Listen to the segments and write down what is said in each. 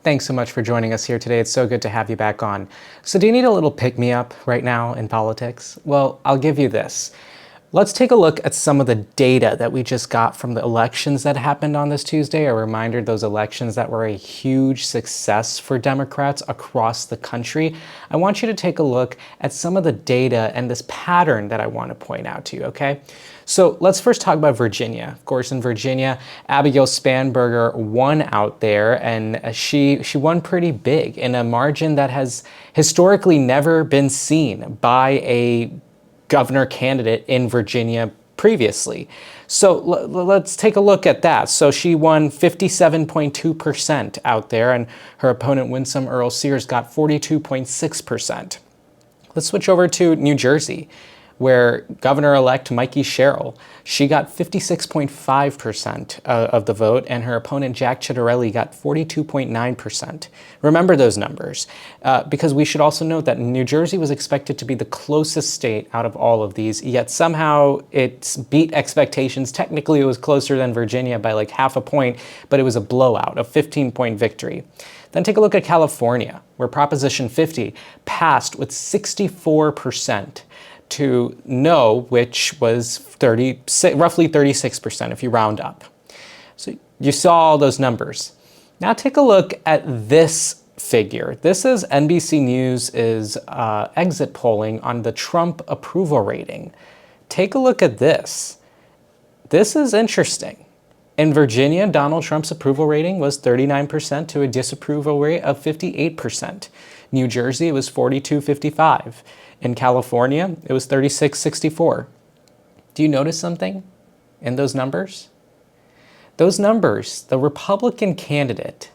Thanks so much for joining us here today. It's so good to have you back on. So do you need a little pick-me-up right now in politics? Well, I'll give you this. Let's take a look at some of the data that we just got from the elections that happened on this Tuesday. A reminder, those elections that were a huge success for Democrats across the country. I want you to take a look at some of the data and this pattern that I want to point out to you, okay? So let's first talk about Virginia. Of course, in Virginia, Abigail Spanberger won out there, and she won pretty big in a margin that has historically never been seen by a governor candidate in Virginia previously. So let's take a look at that. So she won 57.2% out there, and her opponent Winsome Earl-Sears got 42.6%. Let's switch over to New Jersey, where Governor-elect Mikey Sherrill, she got 56.5% of the vote, and her opponent Jack Ciattarelli got 42.9%. Remember those numbers, because we should also note that New Jersey was expected to be the closest state out of all of these, yet somehow it beat expectations. Technically, it was closer than Virginia by like half a point, but it was a blowout, a 15-point victory. Then take a look at California, where Proposition 50 passed with 64%. To no, which was roughly 36% if you round up. So you saw all those numbers. Now take a look at this figure. This is NBC News' exit polling on the Trump approval rating. Take a look at this. This is interesting. In Virginia, Donald Trump's approval rating was 39% to a disapproval rate of 58%. New Jersey, it was 42.55. In California, it was 36.64. Do you notice something in those numbers? Those numbers, the Republican candidate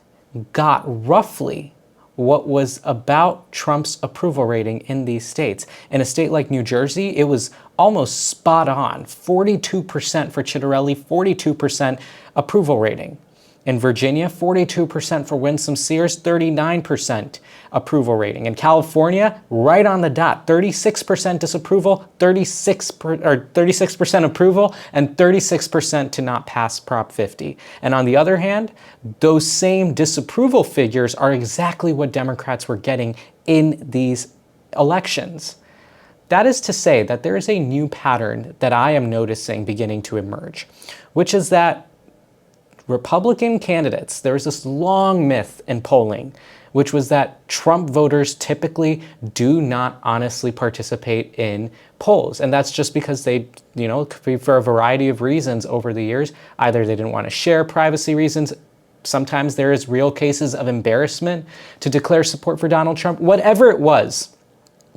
got roughly what was about Trump's approval rating in these states. In a state like New Jersey, it was almost spot on, 42% for Ciattarelli, 42% approval rating. In Virginia, 42% for Winsome Sears, 39% approval rating. In California, right on the dot, 36% disapproval, 36% approval, and 36% to not pass Prop 50. And on the other hand, those same disapproval figures are exactly what Democrats were getting in these elections. That is to say that there is a new pattern that I am noticing beginning to emerge, which is that Republican candidates, there's this long myth in polling, which was that Trump voters typically do not honestly participate in polls. And that's just because they, could be for a variety of reasons over the years. Either they didn't want to share privacy reasons. Sometimes there is real cases of embarrassment to declare support for Donald Trump. Whatever it was,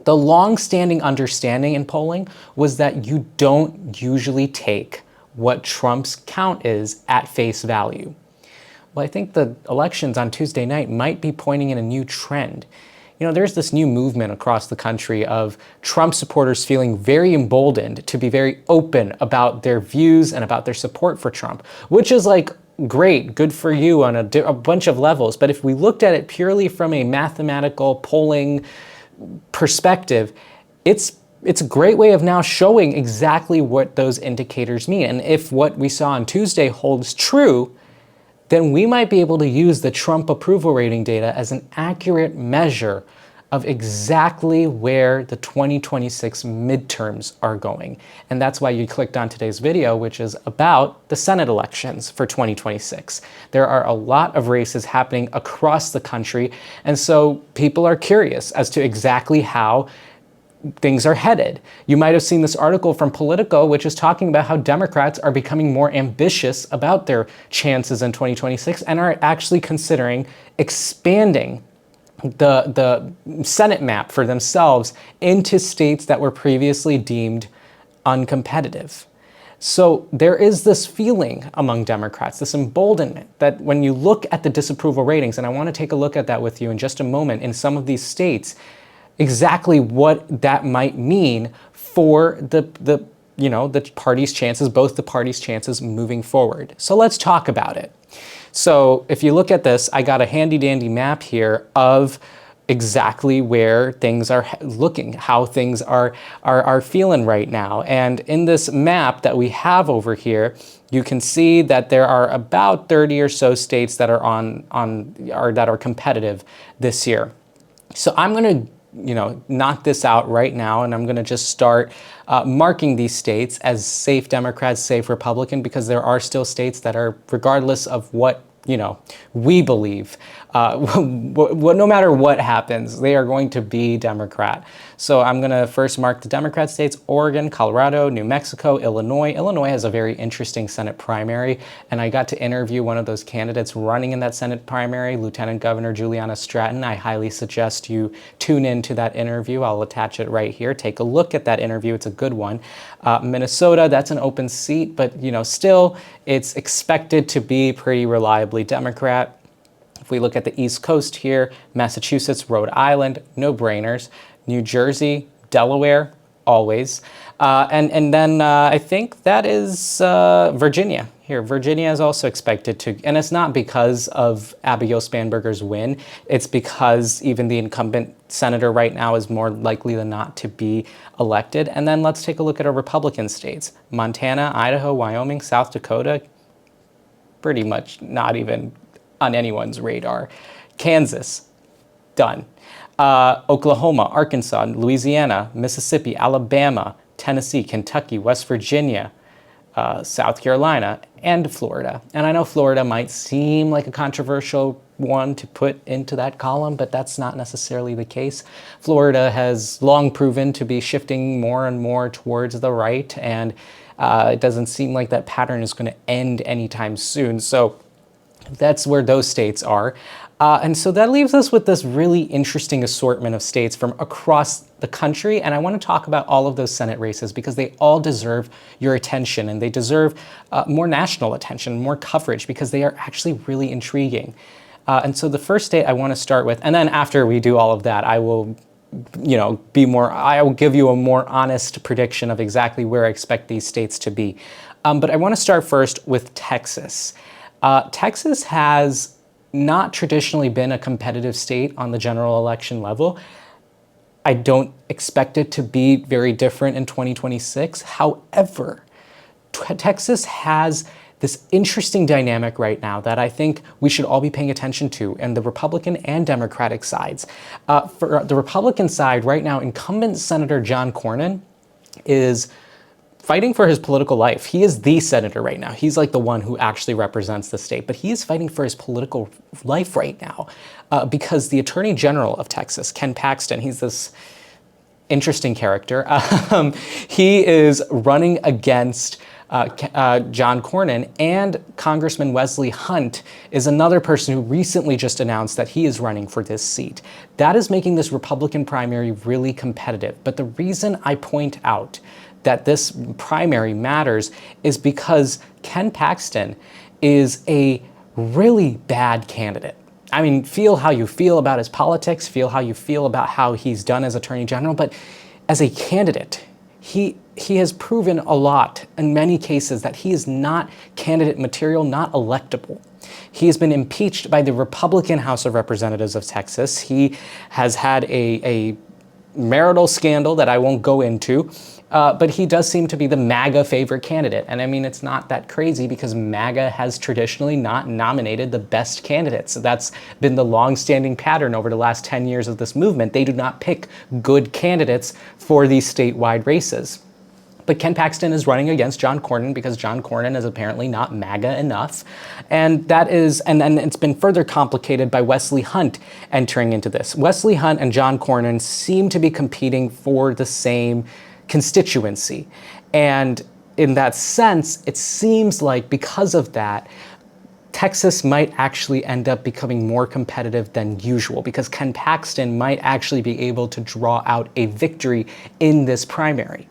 the long-standing understanding in polling was that you don't usually take what Trump's count is at face value. Well, I think the elections on Tuesday night might be pointing in a new trend. There's this new movement across the country of Trump supporters feeling very emboldened to be very open about their views and about their support for Trump, which is like great, good for you on a bunch of levels. But if we looked at it purely from a mathematical polling perspective, it's a great way of now showing exactly what those indicators mean. And if what we saw on Tuesday holds true, then we might be able to use the Trump approval rating data as an accurate measure of exactly where the 2026 midterms are going. And that's why you clicked on today's video, which is about the Senate elections for 2026. There are a lot of races happening across the country, and so people are curious as to exactly how things are headed. You might have seen this article from Politico, which is talking about how Democrats are becoming more ambitious about their chances in 2026 and are actually considering expanding the Senate map for themselves into states that were previously deemed uncompetitive. So there is this feeling among Democrats, this emboldenment, that when you look at the disapproval ratings, and I want to take a look at that with you in just a moment, in some of these states, exactly what that might mean for the party's chances, both the party's chances moving forward. So let's talk about it. So if you look at this, I got a handy dandy map here of exactly where things are looking, how things are feeling right now. And in this map that we have over here, you can see that there are about 30 or so states that are that are competitive this year. So I'm going to knock this out right now, and I'm going to just start marking these states as safe Democrat, safe Republican, because there are still states that are, regardless of what we believe, no matter what happens, they are going to be Democrat. So I'm going to first mark the Democrat states: Oregon, Colorado, New Mexico, Illinois. Illinois has a very interesting Senate primary, and I got to interview one of those candidates running in that Senate primary, Lieutenant Governor Juliana Stratton. I highly suggest you tune into that interview. I'll attach it right here. Take a look at that interview. It's a good one. Minnesota, that's an open seat, but still it's expected to be pretty reliably Democrat. If we look at the East Coast here, Massachusetts, Rhode Island, no-brainers. New Jersey, Delaware, always. And then I think that is Virginia. Here, Virginia is also expected to, and it's not because of Abigail Spanberger's win. It's because even the incumbent senator right now is more likely than not to be elected. And then let's take a look at our Republican states: Montana, Idaho, Wyoming, South Dakota. Pretty much not even on anyone's radar. Kansas, done. Oklahoma, Arkansas, Louisiana, Mississippi, Alabama, Tennessee, Kentucky, West Virginia, South Carolina, and Florida. And I know Florida might seem like a controversial one to put into that column, but that's not necessarily the case. Florida has long proven to be shifting more and more towards the right, and it doesn't seem like that pattern is going to end anytime soon. So that's where those states are. And so that leaves us with this really interesting assortment of states from across the country. And I want to talk about all of those Senate races because they all deserve your attention, and they deserve more national attention, more coverage, because they are actually really intriguing. And so the first state I want to start with, and then after we do all of that, I will I will give you a more honest prediction of exactly where I expect these states to be. But I want to start first with Texas. Texas has not traditionally been a competitive state on the general election level. I don't expect it to be very different in 2026. However, Texas has this interesting dynamic right now that I think we should all be paying attention to, and the Republican and Democratic sides. For the Republican side right now, incumbent Senator John Cornyn is fighting for his political life. He is the senator right now. He's like the one who actually represents the state, but he is fighting for his political life right now because the Attorney General of Texas, Ken Paxton, he's this interesting character. He is running against John Cornyn, and Congressman Wesley Hunt is another person who recently just announced that he is running for this seat. That is making this Republican primary really competitive. But the reason I point out that this primary matters is because Ken Paxton is a really bad candidate. I mean, feel how you feel about his politics, feel how you feel about how he's done as Attorney General, but as a candidate, he has proven a lot in many cases that he is not candidate material, not electable. He has been impeached by the Republican House of Representatives of Texas. He has had a marital scandal that I won't go into, but he does seem to be the MAGA favorite candidate. And I mean, it's not that crazy because MAGA has traditionally not nominated the best candidates. That's been the long-standing pattern over the last 10 years of this movement. They do not pick good candidates for these statewide races. But Ken Paxton is running against John Cornyn because John Cornyn is apparently not MAGA enough. And that is, and it's been further complicated by Wesley Hunt entering into this. Wesley Hunt and John Cornyn seem to be competing for the same constituency. And in that sense, it seems like because of that, Texas might actually end up becoming more competitive than usual because Ken Paxton might actually be able to draw out a victory in this primary.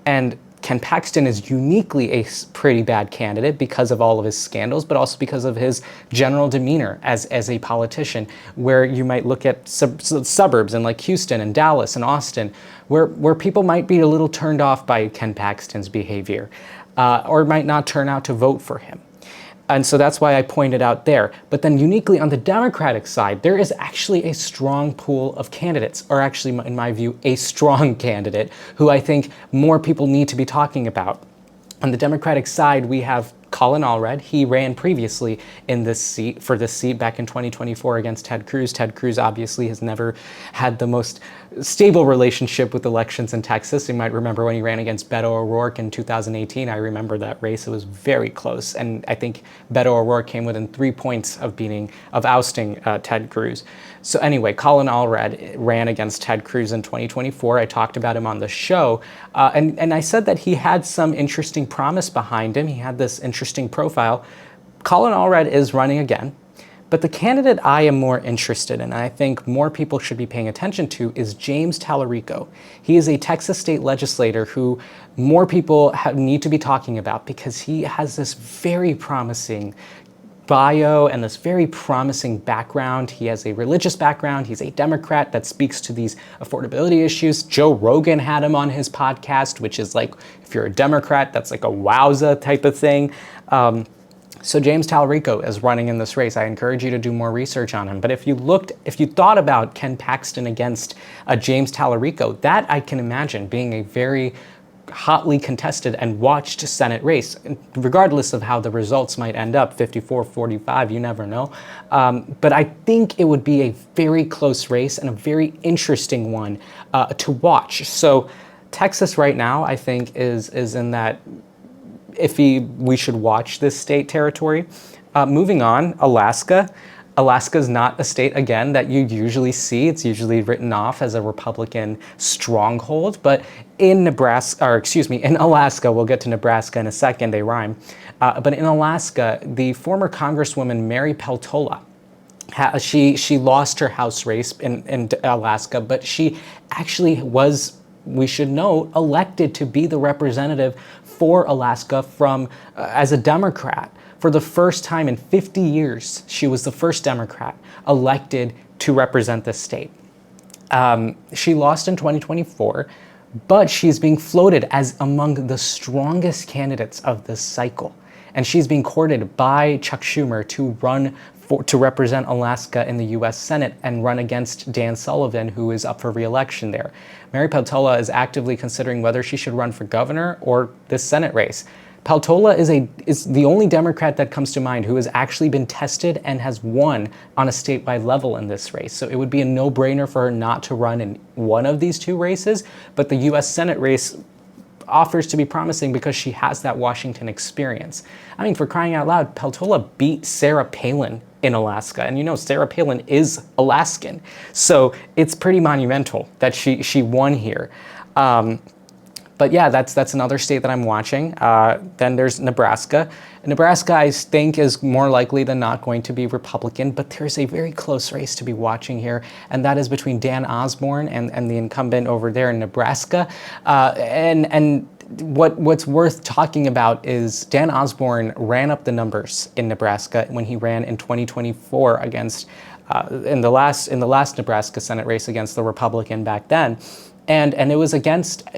And Ken Paxton is uniquely a pretty bad candidate because of all of his scandals, but also because of his general demeanor as a politician, where you might look at suburbs in like Houston and Dallas and Austin, where people might be a little turned off by Ken Paxton's behavior or might not turn out to vote for him. And so that's why I pointed out there. But then uniquely on the Democratic side, there is actually a strong pool of candidates, or actually, in my view, a strong candidate who I think more people need to be talking about. On the Democratic side, we have Colin Allred. He ran previously in this seat back in 2024 against Ted Cruz. Ted Cruz obviously has never had the most stable relationship with elections in Texas. You might remember when he ran against Beto O'Rourke in 2018. I remember that race. It was very close. And I think Beto O'Rourke came within 3 points of ousting Ted Cruz. So anyway, Colin Allred ran against Ted Cruz in 2024. I talked about him on the show. And I said that he had some interesting promise behind him. He had this interesting profile. Colin Allred is running again. But the candidate I am more interested in, and I think more people should be paying attention to, is James Tallarico. He is a Texas state legislator who more people need to be talking about because he has this very promising bio and this very promising background. He has a religious background. He's a Democrat that speaks to these affordability issues. Joe Rogan had him on his podcast, which is like, if you're a Democrat, that's like a wowza type of thing. So James Tallarico is running in this race. I encourage you to do more research on him. But if you thought about Ken Paxton against James Tallarico, that I can imagine being a very hotly contested and watched Senate race, regardless of how the results might end up, 54-45, you never know. But I think it would be a very close race and a very interesting one to watch. So Texas right now, I think, is in that iffy, we should watch this state territory. Moving on, Alaska. Alaska is not a state, again, that you usually see. It's usually written off as a Republican stronghold. But in Alaska, we'll get to Nebraska in a second, they rhyme. But in Alaska, the former Congresswoman Mary Peltola, she lost her House race in Alaska, but she actually was, we should note, elected to be the representative for Alaska as a Democrat. For the first time in 50 years, she was the first Democrat elected to represent the state. She lost in 2024, but she's being floated as among the strongest candidates of this cycle. And she's being courted by Chuck Schumer to represent Alaska in the U.S. Senate and run against Dan Sullivan, who is up for re-election there. Mary Peltola is actively considering whether she should run for governor or this Senate race. Peltola is the only Democrat that comes to mind who has actually been tested and has won on a statewide level in this race. So it would be a no-brainer for her not to run in one of these two races, but the U.S. Senate race offers to be promising because she has that Washington experience. I mean, for crying out loud, Peltola beat Sarah Palin in Alaska, and you know Sarah Palin is Alaskan, so it's pretty monumental that she won here. But yeah, that's another state that I'm watching. Then there's Nebraska. Nebraska, I think, is more likely than not going to be Republican, but there's a very close race to be watching here, and that is between Dan Osborne and the incumbent over there in Nebraska. And what's worth talking about is Dan Osborne ran up the numbers in Nebraska when he ran in 2024 against in the last Nebraska Senate race against the Republican back then. And it was against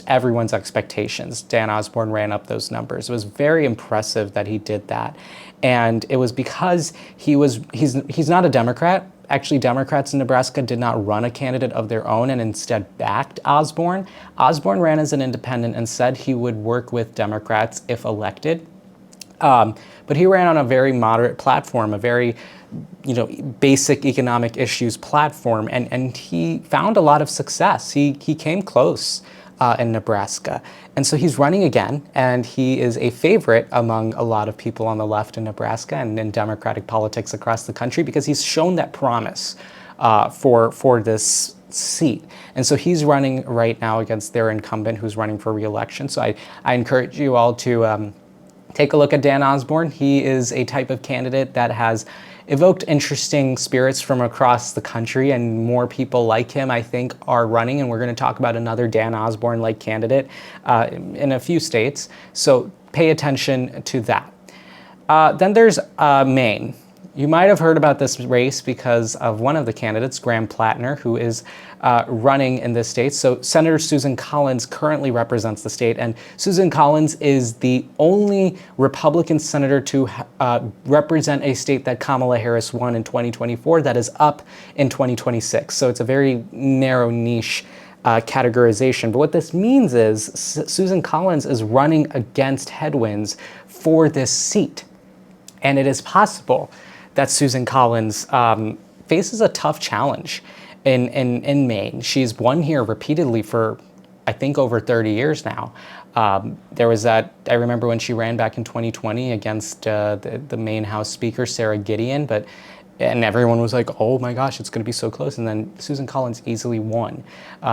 everyone's expectations. Dan Osborne ran up those numbers. It was very impressive that he did that. And it was because he's not a Democrat. Actually, Democrats in Nebraska did not run a candidate of their own and instead backed Osborne. Osborne ran as an independent and said he would work with Democrats if elected. But he ran on a very moderate platform, a very basic economic issues platform, and he found a lot of success. He came close in Nebraska. And so he's running again, and he is a favorite among a lot of people on the left in Nebraska and in Democratic politics across the country because he's shown that promise for this seat. And so he's running right now against their incumbent who's running for re-election. So I encourage you all to take a look at Dan Osborne. He is a type of candidate that has evoked interesting spirits from across the country, and more people like him, I think, are running, and we're going to talk about another Dan Osborne-like candidate in a few states, so pay attention to that. Then there's Maine. You might have heard about this race because of one of the candidates, Graham Plattner, who is running in this state. So Senator Susan Collins currently represents the state, and Susan Collins is the only Republican senator to represent a state that Kamala Harris won in 2024 that is up in 2026. So it's a very narrow niche categorization. But what this means is Susan Collins is running against headwinds for this seat. And it is possible that Susan Collins faces a tough challenge in Maine. She's won here repeatedly for, I think, over 30 years now. There was that, I remember when she ran back in 2020 against the Maine House Speaker, Sarah Gideon, and everyone was like, oh my gosh, it's going to be so close. And then Susan Collins easily won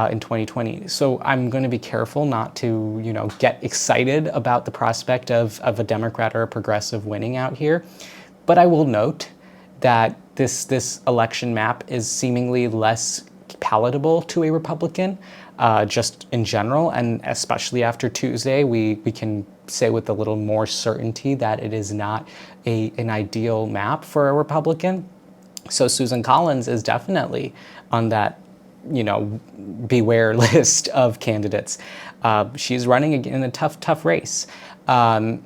in 2020. So I'm going to be careful not to, get excited about the prospect of a Democrat or a progressive winning out here. But I will note that this election map is seemingly less palatable to a Republican, just in general, and especially after Tuesday, we can say with a little more certainty that it is not an ideal map for a Republican. So Susan Collins is definitely on that, beware list of candidates. She's running in a tough race. So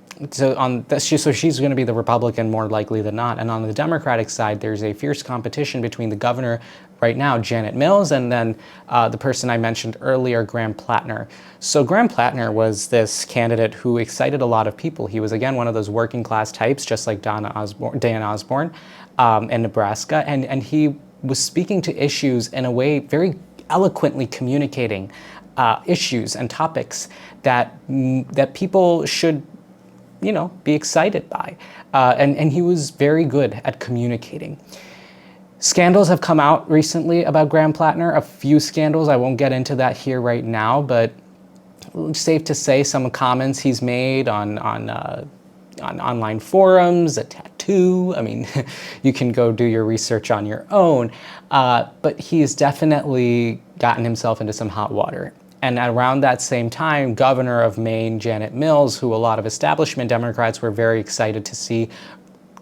she's going to be the Republican more likely than not. And on the Democratic side, there's a fierce competition between the governor right now, Janet Mills, and then the person I mentioned earlier, Graham Plattner. So Graham Plattner was this candidate who excited a lot of people. He was, again, one of those working class types, just like Dan Osborne in Nebraska. And he was speaking to issues in a way, very eloquently communicating issues and topics that people should be excited by. And he was very good at communicating. Scandals have come out recently about Graham Plattner, a few scandals. I won't get into that here right now, but safe to say some comments he's made on online forums, a tattoo. I mean, you can go do your research on your own. But he's definitely gotten himself into some hot water. And around that same time, Governor of Maine, Janet Mills, who a lot of establishment Democrats were very excited to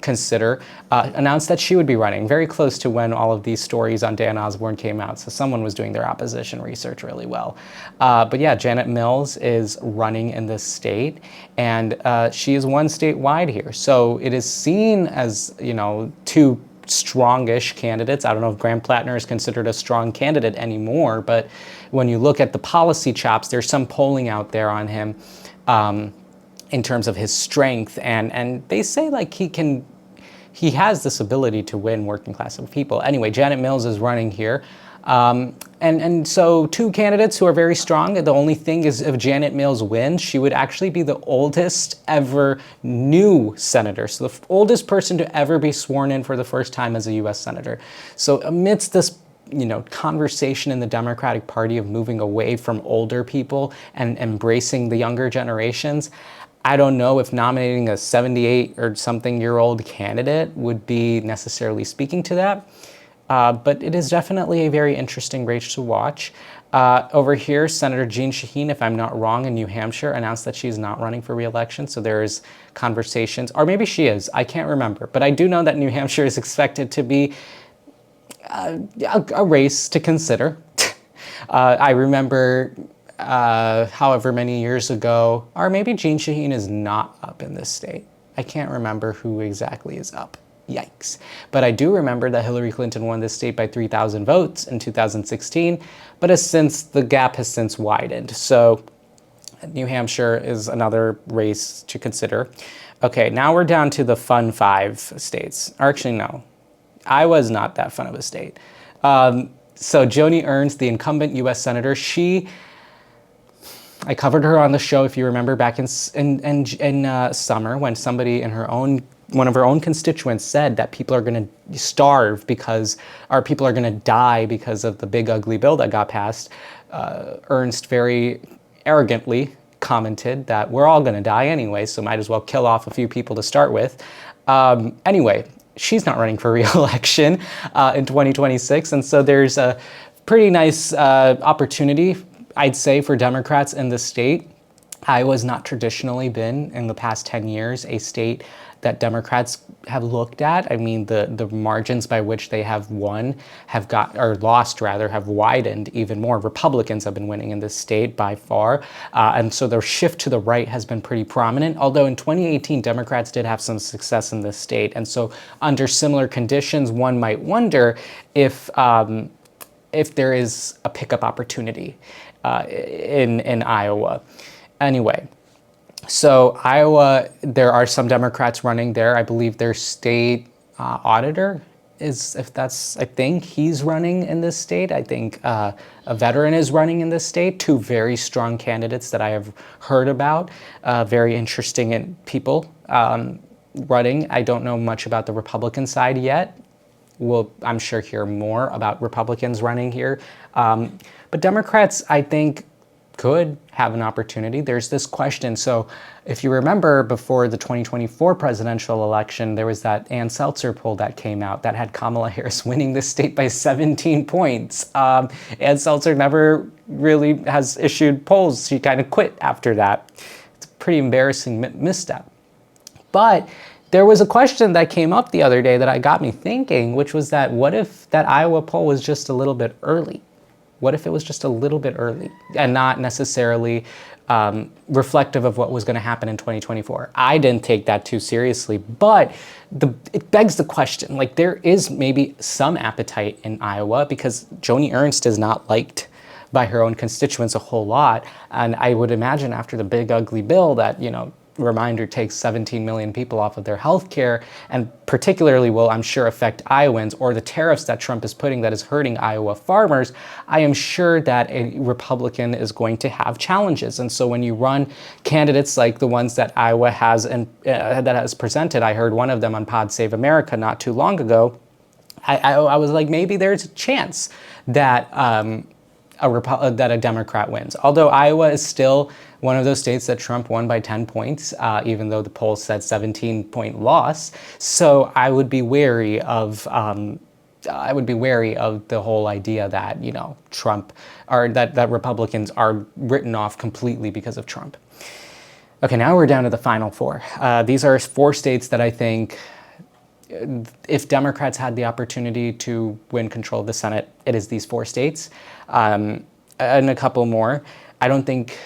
consider, announced that she would be running, very close to when all of these stories on Dan Osborne came out. So someone was doing their opposition research really well. But yeah, Janet Mills is running in this state, and she is won statewide here. So it is seen as, two strongish candidates. I don't know if Graham Plattner is considered a strong candidate anymore, but when you look at the policy chops, there's some polling out there on him in terms of his strength, and they say like he has this ability to win working class people. Anyway, Janet Mills is running here. And so two candidates who are very strong. The only thing is, if Janet Mills wins, she would actually be the oldest ever new senator. So the oldest person to ever be sworn in for the first time as a U.S. senator. So amidst this conversation in the Democratic Party of moving away from older people and embracing the younger generations, I don't know if nominating a 78 or something year old candidate would be necessarily speaking to that. But it is definitely a very interesting race to watch. Over here, Senator Jeanne Shaheen, if I'm not wrong, in New Hampshire, announced that she's not running for re-election. So there's conversations, or maybe she is, I can't remember. But I do know that New Hampshire is expected to be a race to consider. I remember however many years ago, or maybe Jeanne Shaheen is not up in this state. I can't remember who exactly is up. Yikes. But I do remember that Hillary Clinton won this state by 3,000 votes in 2016, but the gap has since widened. So New Hampshire is another race to consider. Okay, now we're down to the fun 5 states. Or actually, no. Iowa's not that fun of a state. So Joni Ernst, the incumbent U.S. senator, I covered her on the show, if you remember, back in summer, when somebody in one of her own constituents said that people are going to starve or people are going to die because of the big ugly bill that got passed. Ernst very arrogantly commented that we're all going to die anyway, so might as well kill off a few people to start with. Anyway, she's not running for re-election in 2026, and so there's a pretty nice opportunity, I'd say, for Democrats in the state. Iowa's not traditionally been, in the past 10 years, a state that Democrats have looked at. I mean, the margins by which they have won or lost rather, have widened even more. Republicans have been winning in this state by far. And so their shift to the right has been pretty prominent. Although in 2018, Democrats did have some success in this state. And so under similar conditions, one might wonder if there is a pickup opportunity in Iowa. Anyway, so Iowa, there are some Democrats running there. I believe their state auditor I think he's running in this state. I think a veteran is running in this state. Two very strong candidates that I have heard about. Very interesting people running. I don't know much about the Republican side yet. We'll, I'm sure, hear more about Republicans running here. But Democrats, I think, could have an opportunity. There's this question. So if you remember, before the 2024 presidential election, there was that Ann Seltzer poll that came out that had Kamala Harris winning this state by 17 points. Ann Seltzer never really has issued polls. She kind of quit after that. It's a pretty embarrassing misstep. But there was a question that came up the other day that got me thinking, which was that what if that Iowa poll was just a little bit early? What if it was just a little bit early and not necessarily reflective of what was going to happen in 2024? I didn't take that too seriously, but it begs the question, like, there is maybe some appetite in Iowa because Joni Ernst is not liked by her own constituents a whole lot. And I would imagine after the big ugly bill that, reminder, takes 17 million people off of their health care, and particularly will, I'm sure, affect Iowans, or the tariffs that Trump is putting that is hurting Iowa farmers, I am sure that a Republican is going to have challenges. And so when you run candidates like the ones that Iowa has and that has presented, I heard one of them on Pod Save America not too long ago, I was like, maybe there's a chance that that a Democrat wins. Although Iowa is still one of those states that Trump won by 10 points, even though the poll said 17-point loss. So I would be wary of the whole idea that Trump, or that Republicans are written off completely because of Trump. Okay, now we're down to the final four. These are 4 states that I think, if Democrats had the opportunity to win control of the Senate, it is these 4 states, and a couple more. I don't think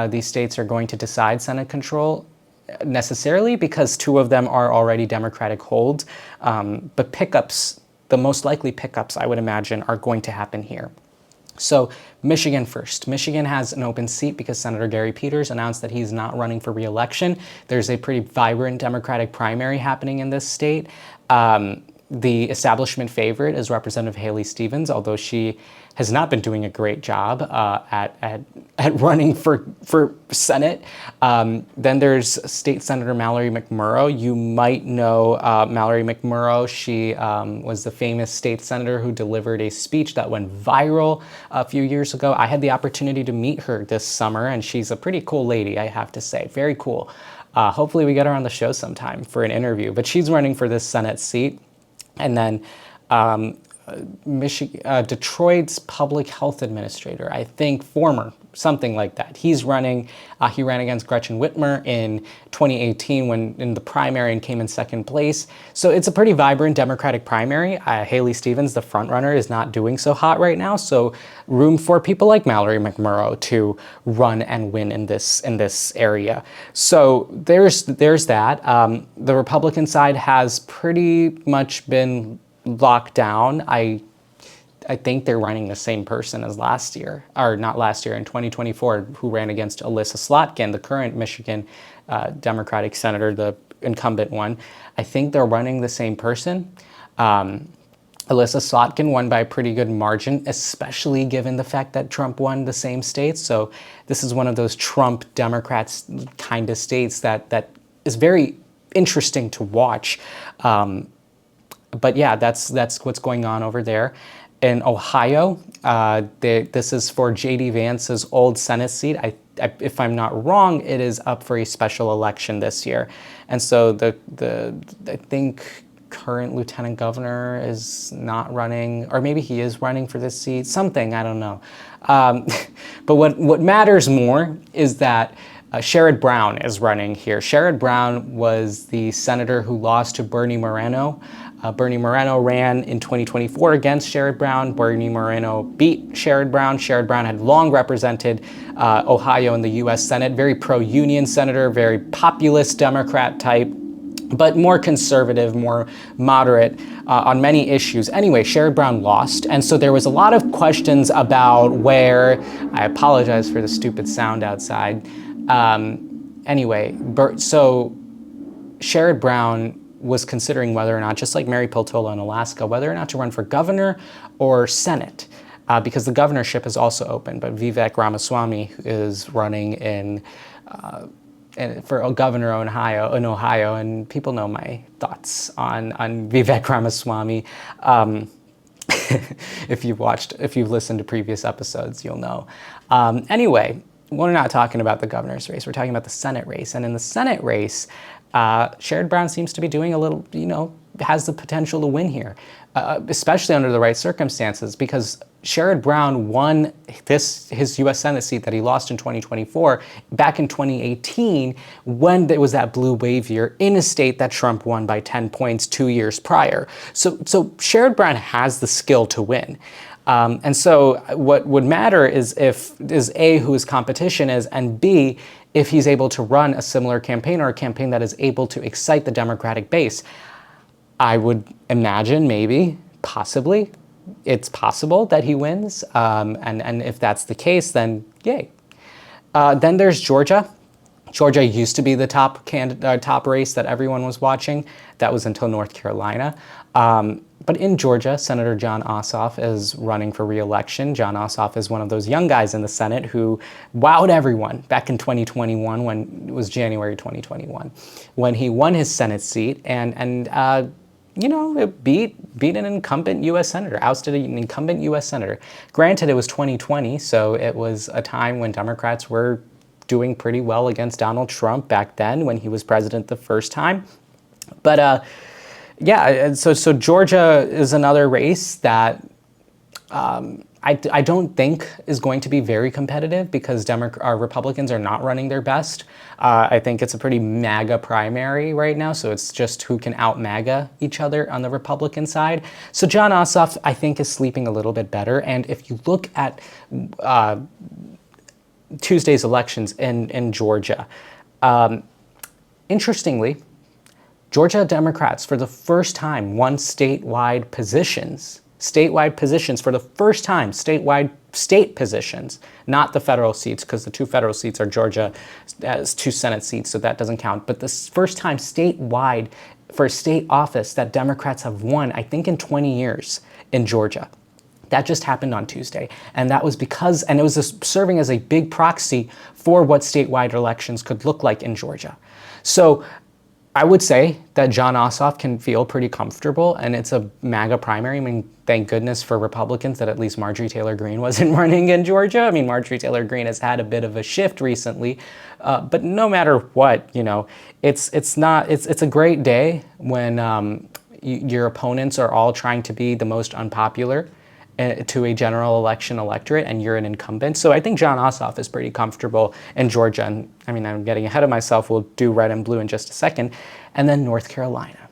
these states are going to decide Senate control necessarily because 2 of them are already Democratic holds, but pickups, the most likely pickups, I would imagine, are going to happen here. So Michigan first. Michigan has an open seat because Senator Gary Peters announced that he's not running for re-election. There's a pretty vibrant Democratic primary happening in this state. The establishment favorite is Representative Haley Stevens, although she has not been doing a great job at running for Senate. Then there's State Senator Mallory McMurrow. You might know Mallory McMurrow. She was the famous state senator who delivered a speech that went viral a few years ago. I had the opportunity to meet her this summer, and she's a pretty cool lady, I have to say. Very cool. Hopefully we get her on the show sometime for an interview. But she's running for this Senate seat. And then Detroit's public health administrator, I think former, something like that. He's running, he ran against Gretchen Whitmer in 2018 when in the primary and came in 2nd place. So it's a pretty vibrant Democratic primary. Haley Stevens, the front runner, is not doing so hot right now. So room for people like Mallory McMurrow to run and win in this area. So there's that. The Republican side has pretty much been locked down. I think they're running the same person as last year, or not last year, in 2024, who ran against Alyssa Slotkin, the current Michigan Democratic senator, the incumbent one. I think they're running the same person. Alyssa Slotkin won by a pretty good margin, especially given the fact that Trump won the same states. So this is one of those Trump Democrats kind of states that is very interesting to watch. But yeah, that's what's going on over there. In Ohio, this is for J.D. Vance's old Senate seat. If I'm not wrong, it is up for a special election this year. And so I think current lieutenant governor is not running, or maybe he is running for this seat, something, I don't know. But what matters more is that Sherrod Brown is running here. Sherrod Brown was the senator who lost to Bernie Moreno. Bernie Moreno ran in 2024 against Sherrod Brown. Bernie Moreno beat Sherrod Brown. Sherrod Brown had long represented Ohio in the U.S. Senate. Very pro-union senator, very populist Democrat type, but more conservative, more moderate on many issues. Anyway, Sherrod Brown lost, and so there was a lot of questions about where, I apologize for the stupid sound outside. Anyway, so Sherrod Brown was considering whether or not, just like Mary Peltola in Alaska, whether or not to run for governor or Senate, because the governorship is also open, but Vivek Ramaswamy is running for a governor in Ohio, and people know my thoughts on Vivek Ramaswamy. If you've listened to previous episodes, you'll know. Anyway, we're not talking about the governor's race. We're talking about the Senate race, and in the Senate race, Sherrod Brown seems to be doing a little, has the potential to win here, especially under the right circumstances, because Sherrod Brown won his U.S. Senate seat that he lost in 2024 back in 2018 when there was that blue wave year in a state that Trump won by 10 points 2 years prior. So Sherrod Brown has the skill to win. And so what would matter is A, who his competition is, and B, if he's able to run a similar campaign or a campaign that is able to excite the Democratic base. I would imagine, maybe, possibly, it's possible that he wins. And if that's the case, then yay. Then there's Georgia. Georgia used to be the top race that everyone was watching. That was until North Carolina. But in Georgia, Senator Jon Ossoff is running for re-election. Jon Ossoff is one of those young guys in the Senate who wowed everyone back in 2021, when it was January 2021, when he won his Senate seat and it beat an incumbent U.S. senator, ousted an incumbent U.S. senator. Granted, it was 2020, so it was a time when Democrats were doing pretty well against Donald Trump back then when he was president the first time. But yeah, so Georgia is another race that I don't think is going to be very competitive because Republicans are not running their best. I think it's a pretty MAGA primary right now, so it's just who can out-MAGA each other on the Republican side. So Jon Ossoff, I think, is sleeping a little bit better. And if you look at Tuesday's elections in Georgia, interestingly, Georgia Democrats, for the first time, won statewide positions for the first time, state positions, not the federal seats, because the two federal seats are Georgia as 2 Senate seats, so that doesn't count. But the first time statewide for a state office that Democrats have won, I think in 20 years in Georgia. That just happened on Tuesday. And that was and it was serving as a big proxy for what statewide elections could look like in Georgia. So I would say that Jon Ossoff can feel pretty comfortable, and it's a MAGA primary. I mean, thank goodness for Republicans that at least Marjorie Taylor Greene wasn't running in Georgia. I mean, Marjorie Taylor Greene has had a bit of a shift recently, but no matter what, it's a great day when your opponents are all trying to be the most unpopular to a general election electorate, and you're an incumbent. So I think Jon Ossoff is pretty comfortable in Georgia. And I mean, I'm getting ahead of myself. We'll do red and blue in just a second. And then North Carolina.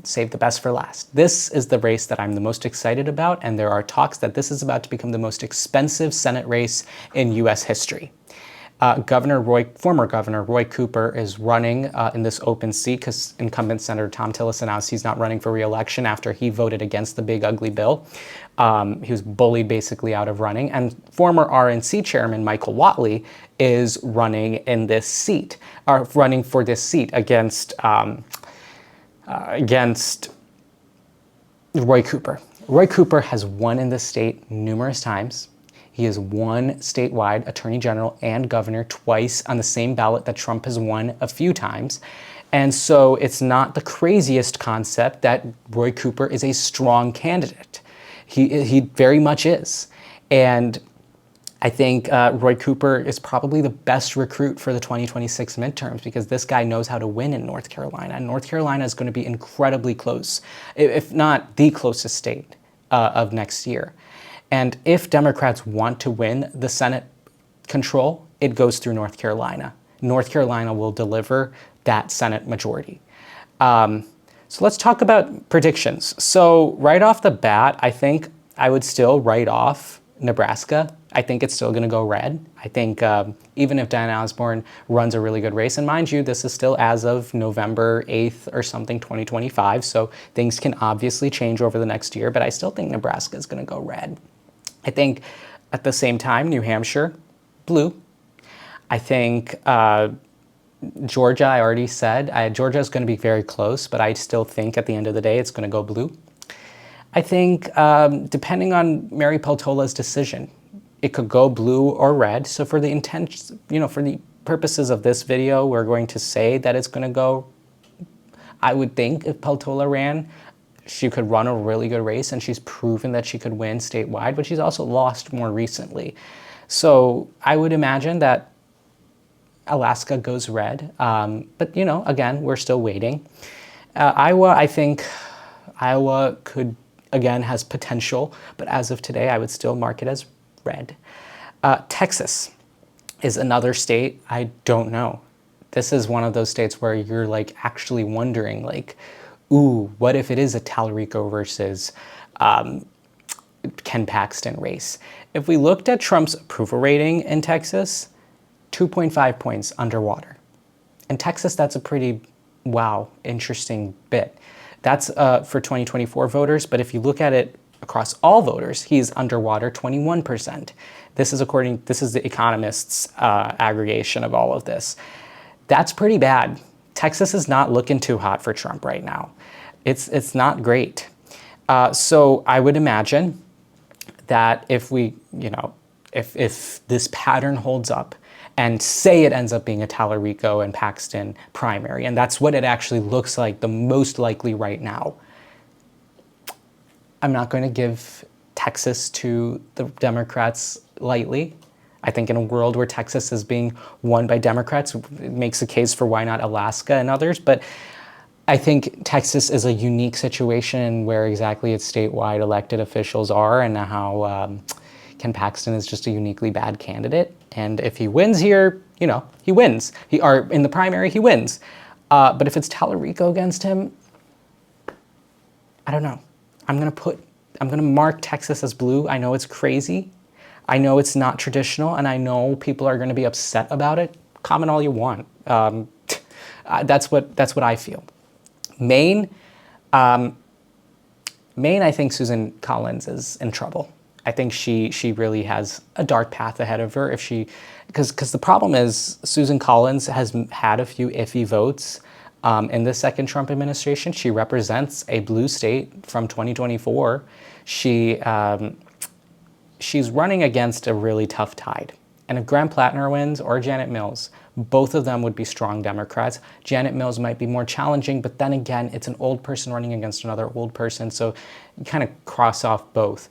Save the best for last. This is the race that I'm the most excited about, and there are talks that this is about to become the most expensive Senate race in U.S. history. Former Governor Roy Cooper is running in this open seat because incumbent Senator Thom Tillis announced he's not running for re-election after he voted against the big ugly bill. He was bullied basically out of running. And former RNC chairman Michael Whatley is running in this seat, or running for this seat against Roy Cooper. Roy Cooper has won in this state numerous times. He has won statewide attorney general and governor twice on the same ballot that Trump has won a few times. And so it's not the craziest concept that Roy Cooper is a strong candidate. He very much is. And I think Roy Cooper is probably the best recruit for the 2026 midterms because this guy knows how to win in North Carolina. And North Carolina is going to be incredibly close, if not the closest state of next year. And if Democrats want to win the Senate control it goes through North Carolina. North Carolina will deliver that Senate majority. So let's talk about predictions. So right off the bat, I think I would still write off Nebraska. I think it's still going to go red. I think even if Diana Osborne runs a really good race, and mind you, this is still as of November 8th or something, 2025, so things can obviously change over the next year, but I still think Nebraska is going to go red. I think at the same time, New Hampshire, blue. I think Georgia, I already said, Georgia is going to be very close, but I still think at the end of the day, it's going to go blue. I think depending on Mary Peltola's decision, it could go blue or red. So for the intent, for the purposes of this video, we're going to say that it's going to go. I would think if Peltola ran, she could run a really good race, and she's proven that she could win statewide, but she's also lost more recently. So I would imagine that Alaska goes red, but again, we're still waiting. Iowa, I think Iowa could, again, has potential, but as of today, I would still mark it as red. Texas is another state I don't know. This is one of those states where you're like actually wondering, like, ooh, what if it is a Talarico versus Ken Paxton race? If we looked at Trump's approval rating in Texas, 2.5 points underwater. In Texas, that's a pretty, interesting bit. That's for 2024 voters, but if you look at it across all voters, he's underwater 21%. This is the Economist's aggregation of all of this. That's pretty bad. Texas is not looking too hot for Trump right now. It's not great. So I would imagine that if if this pattern holds up, and say it ends up being a Talarico and Paxton primary, and that's what it actually looks like the most likely right now, I'm not going to give Texas to the Democrats lightly. I think in a world where Texas is being won by Democrats, it makes a case for why not Alaska and others. But I think Texas is a unique situation where exactly its statewide elected officials are, and how Ken Paxton is just a uniquely bad candidate. And if he wins here, he wins. Or in the primary, he wins. But if it's Talarico against him, I don't know. I'm gonna mark Texas as blue. I know it's crazy. I know it's not traditional, and I know people are gonna be upset about it. Comment all you want. That's what I feel. Maine, I think Susan Collins is in trouble. I think she really has a dark path ahead of her because the problem is Susan Collins has had a few iffy votes in the second Trump administration. She represents a blue state from 2024. She's running against a really tough tide. And if Graham Plattner wins or Janet Mills, both of them would be strong Democrats. Janet Mills might be more challenging, but then again, it's an old person running against another old person, so you kind of cross off both.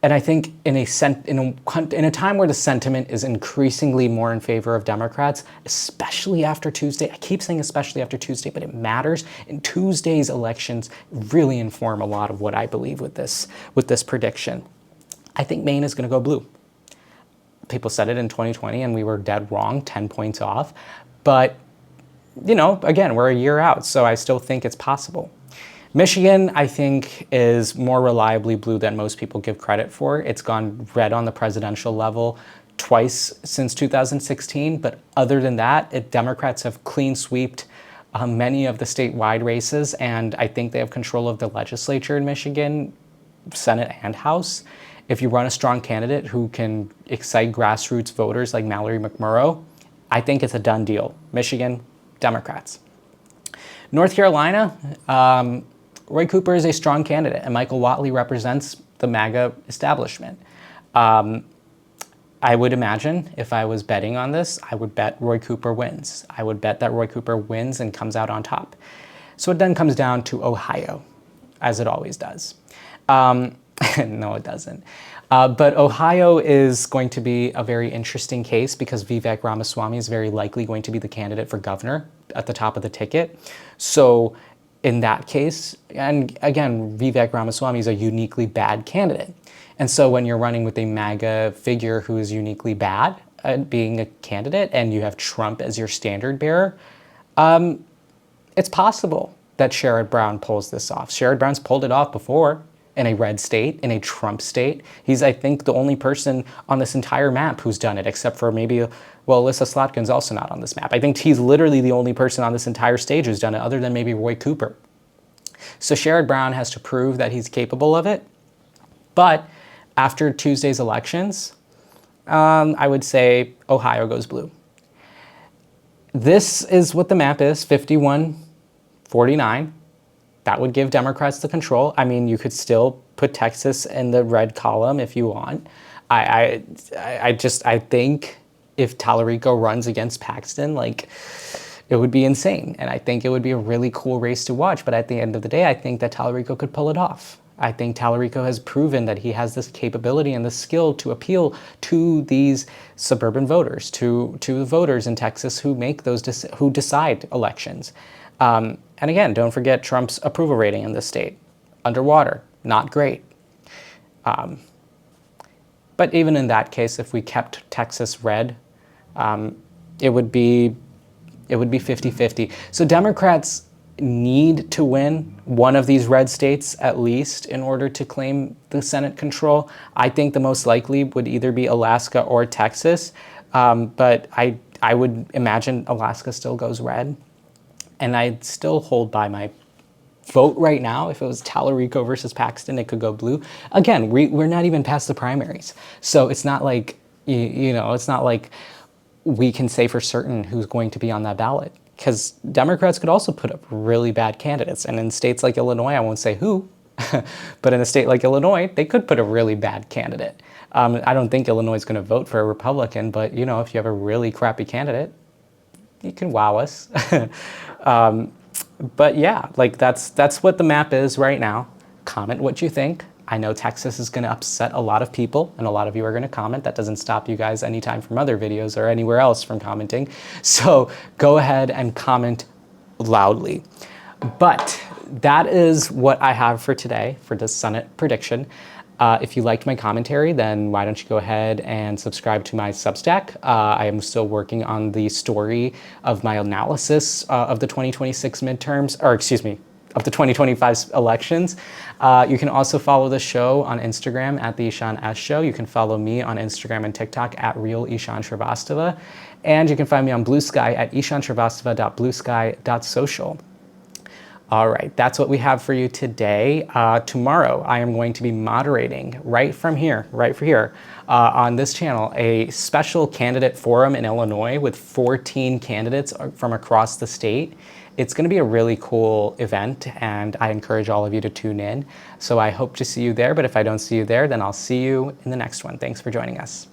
And I think in a time where the sentiment is increasingly more in favor of Democrats, especially after Tuesday, I keep saying especially after Tuesday, but it matters. And Tuesday's elections really inform a lot of what I believe with this prediction. I think Maine is going to go blue. People said it in 2020 and we were dead wrong, 10 points off. But, again, we're a year out, so I still think it's possible. Michigan, I think, is more reliably blue than most people give credit for. It's gone red on the presidential level twice since 2016, but other than that, Democrats have clean sweeped many of the statewide races, and I think they have control of the legislature in Michigan, Senate and House. If you run a strong candidate who can excite grassroots voters like Mallory McMurrow, I think it's a done deal. Michigan, Democrats. North Carolina, Roy Cooper is a strong candidate, and Michael Whatley represents the MAGA establishment. I would imagine if I was betting on this, I would bet Roy Cooper wins. I would bet that Roy Cooper wins and comes out on top. So it then comes down to Ohio, as it always does. No, it doesn't. But Ohio is going to be a very interesting case because Vivek Ramaswamy is very likely going to be the candidate for governor at the top of the ticket. So in that case, and again, Vivek Ramaswamy is a uniquely bad candidate. And so when you're running with a MAGA figure who is uniquely bad, being a candidate and you have Trump as your standard bearer, it's possible that Sherrod Brown pulls this off. Sherrod Brown's pulled it off before in a red state, in a Trump state. He's, I think, the only person on this entire map who's done it, except for maybe, well, Alyssa Slotkin's also not on this map. I think he's literally the only person on this entire stage who's done it, other than maybe Roy Cooper. So Sherrod Brown has to prove that he's capable of it. But after Tuesday's elections, I would say Ohio goes blue. This is what the map is, 51-49. That would give Democrats the control. I mean, you could still put Texas in the red column if you want. I think if Tallarico runs against Paxton, like, it would be insane. And I think it would be a really cool race to watch. But at the end of the day, I think that Tallarico could pull it off. I think Tallarico has proven that he has this capability and the skill to appeal to these suburban voters, to the voters in Texas who make those, who decide elections. And again, don't forget Trump's approval rating in this state. Underwater, not great. But even in that case, if we kept Texas red, it would be 50-50. So Democrats need to win one of these red states at least in order to claim the Senate control. I think the most likely would either be Alaska or Texas, but I would imagine Alaska still goes red. And I'd still hold by my vote right now. If it was Tallarico versus Paxton, it could go blue. Again, we're not even past the primaries. So it's not like, you know, it's not like we can say for certain who's going to be on that ballot. Because Democrats could also put up really bad candidates. And in states like Illinois, I won't say who, but in a state like Illinois, they could put a really bad candidate. I don't think Illinois is going to vote for a Republican, but, you know, if you have a really crappy candidate, you can wow us. But yeah, like that's what the map is right now. Comment what you think. I know Texas is going to upset a lot of people, and a lot of you are going to comment. That doesn't stop you guys anytime from other videos or anywhere else from commenting. So go ahead and comment loudly. But that is what I have for today for the Senate prediction. If you liked my commentary, then why don't you go ahead and subscribe to my Substack. I am still working on the story of my analysis of the 2026 midterms, or excuse me, of the 2025 elections. You can also follow the show on Instagram at the Ishaan S Show. You can follow me on Instagram and TikTok at Real Ishaan Shrivastava. And you can find me on Blue Sky at ishanshrivastava.bluesky.social. All right, that's what we have for you today. Tomorrow, I am going to be moderating right from here, on this channel, a special candidate forum in Illinois with 14 candidates from across the state. It's going to be a really cool event, and I encourage all of you to tune in. So I hope to see you there, but if I don't see you there, then I'll see you in the next one. Thanks for joining us.